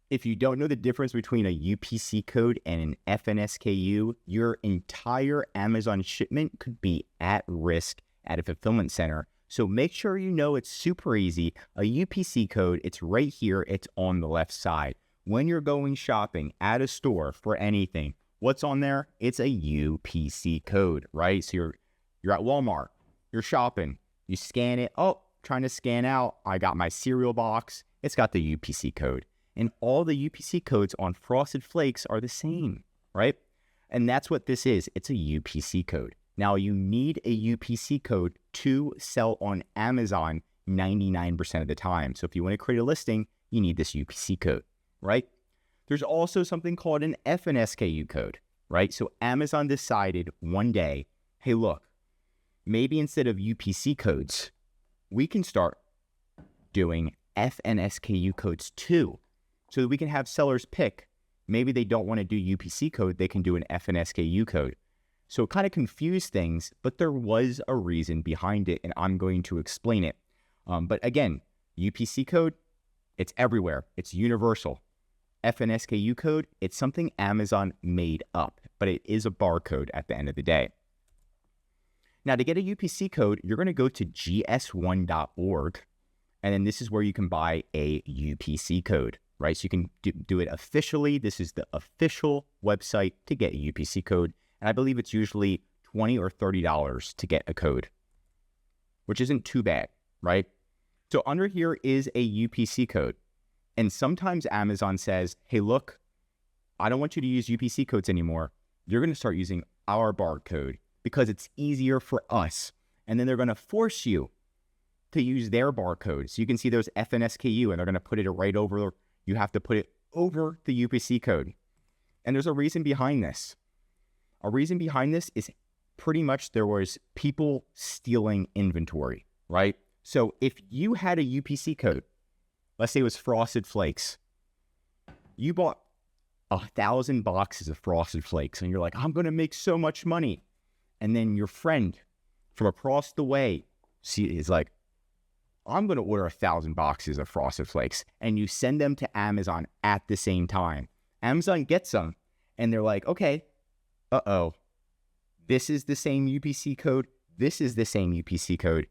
If you don't know the difference between a UPC code and an FNSKU, your entire Amazon shipment could be at risk at a fulfillment center. So make sure you know it's super easy. A UPC code, it's right here, it's on the left side. When you're going shopping at a store for anything, what's on there? It's a UPC code, right? So you're at Walmart, you're shopping, you scan it. Oh, trying to scan out. I got my cereal box. It's got the UPC code. And all the UPC codes on Frosted Flakes are the same, right? And that's what this is. It's a UPC code. Now, you need a UPC code to sell on Amazon 99% of the time. So if you want to create a listing, you need this UPC code, right? There's also something called an FNSKU code, right? So Amazon decided one day, hey, look, maybe instead of UPC codes, we can start doing FNSKU codes too. So that we can have sellers pick. Maybe they don't want to do UPC code, they can do an FNSKU code. So it kind of confused things, but there was a reason behind it, and I'm going to explain it. But again, UPC code, it's everywhere. It's universal. FNSKU code, it's something Amazon made up, but it is a barcode at the end of the day. Now, to get a UPC code, you're going to go to GS1.org, and then this is where you can buy a UPC code. Right, so you can do it officially. This is the official website to get a UPC code. And I believe it's usually $20 or $30 to get a code, which isn't too bad, right? So under here is a UPC code. And sometimes Amazon says, hey, look, I don't want you to use UPC codes anymore. You're going to start using our barcode because it's easier for us. And then they're going to force you to use their barcode. So you can see there's FNSKU, and they're going to put it right over. You have to put it over the UPC code. And there's a reason behind this. A reason behind this is pretty much there was people stealing inventory, right? So if you had a UPC code, let's say it was Frosted Flakes, you bought 1,000 boxes of Frosted Flakes and you're like, I'm going to make so much money. And then your friend from across the way is like, I'm going to order 1,000 boxes of Frosted Flakes, and you send them to Amazon at the same time. Amazon gets them, and they're like, okay, this is the same UPC code. This is the same UPC code.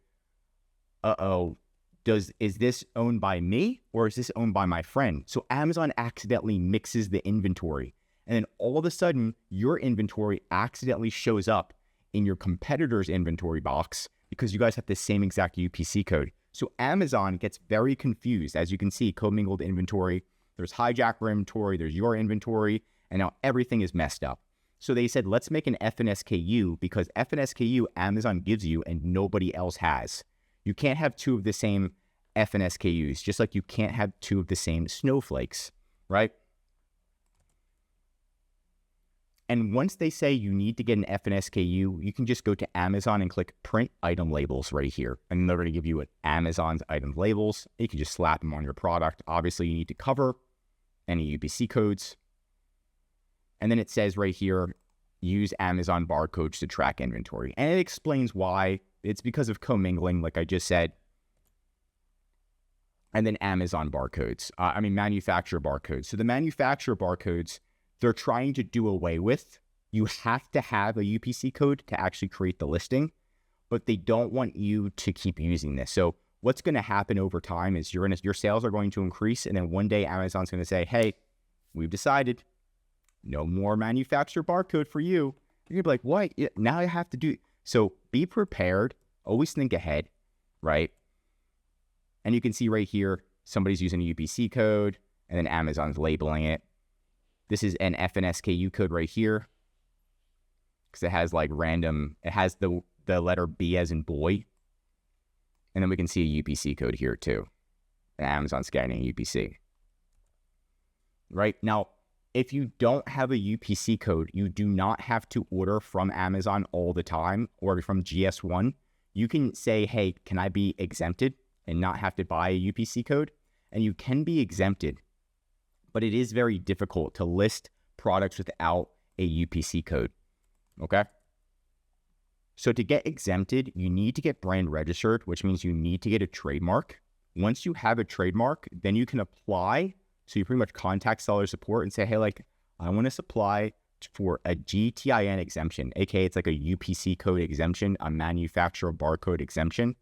Is this owned by me, or is this owned by my friend? So Amazon accidentally mixes the inventory, and then all of a sudden, your inventory accidentally shows up in your competitor's inventory box because you guys have the same exact UPC code. So Amazon gets very confused. As you can see, co-mingled inventory, there's hijacker inventory, there's your inventory, and now everything is messed up. So they said, let's make an FNSKU because FNSKU Amazon gives you and nobody else has. You can't have two of the same FNSKUs, just like you can't have two of the same snowflakes, right? And once they say you need to get an FNSKU, you can just go to Amazon and click print item labels right here. And they're going to give you Amazon's item labels. You can just slap them on your product. Obviously, you need to cover any UPC codes. And then it says right here, use Amazon barcodes to track inventory. And it explains why. It's because of commingling, like I just said. And then Amazon barcodes. Manufacturer barcodes. So the manufacturer barcodes, they're trying to do away with. You have to have a UPC code to actually create the listing, but they don't want you to keep using this. So what's going to happen over time is your sales are going to increase, and then one day Amazon's going to say, hey, we've decided no more manufacturer barcode for you. You're going to be like, what? Now I have to do. So be prepared. Always think ahead, right? And you can see right here, somebody's using a UPC code, and then Amazon's labeling it. This is an FNSKU code right here because it has it has the letter B as in boy. And then we can see a UPC code here too. And Amazon scanning UPC. Right? Now, if you don't have a UPC code, you do not have to order from Amazon all the time or from GS1. You can say, hey, can I be exempted and not have to buy a UPC code? And you can be exempted. But it is very difficult to list products without a UPC code, okay? So to get exempted, you need to get brand registered, which means you need to get a trademark. Once you have a trademark, then you can apply So you pretty much contact seller support and say, hey, like, I want to supply for a GTIN exemption, aka it's like a UPC code exemption, a manufacturer barcode exemption.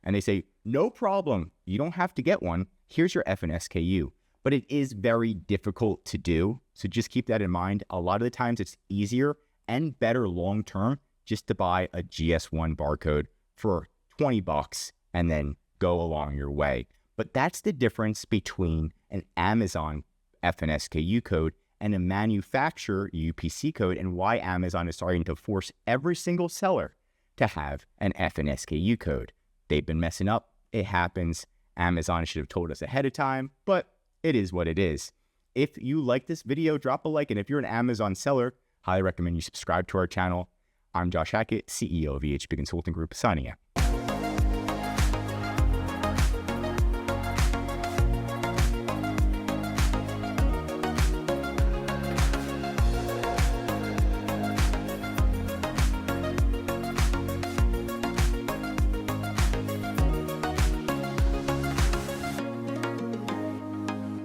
And they say, no problem, you don't have to get one. Here's your FNSKU. But it is very difficult to do. So just keep that in mind. A lot of the times it's easier and better long-term just to buy a GS1 barcode for 20 bucks and then go along your way. But that's the difference between an Amazon FNSKU code and a manufacturer UPC code, and why Amazon is starting to force every single seller to have an FNSKU code. They've been messing up. It happens. Amazon should have told us ahead of time, but it is what it is. If you like this video, drop a like, and if you're an Amazon seller, highly recommend you subscribe to our channel. I'm Josh Hackett, CEO of EHP Consulting Group, signing out.